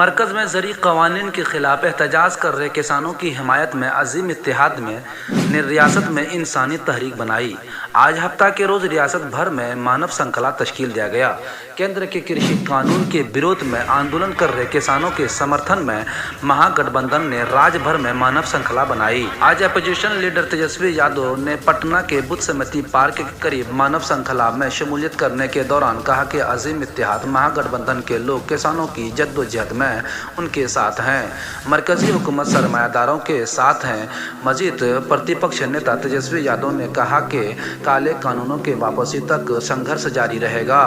मरकज़ में ज़री क़वानीन के ख़िलाफ़ एहतजाज कर रहे किसानों की हिमायत में अज़ीम इत्तेहाद ने रियासत में इंसानी तहरीक बनाई। आज हफ्ता के रोज़ रियासत भर में मानव श्रृंखला तश्कील दिया गया। केंद्र के कृषि कानून के विरोध में आंदोलन कर रहे किसानों के समर्थन में महागठबंधन ने राज्य भर में मानव श्रृंखला बनाई। आज अपोजिशन लीडर तेजस्वी यादव ने पटना के बुद्ध समिति पार्क के करीब मानव श्रृंखला में शमूलियत करने के दौरान कहा कि अज़ीम इत्तेहाद महागठबंधन के लोग किसानों की जद्दोजहद में उनके साथ हैं। मरकजी हुकूमत सरमायादारों के साथ हैं। मजीद प्रतिपक्ष नेता तेजस्वी यादव ने कहा कि काले कानूनों के वापसी तक संघर्ष जारी रहेगा।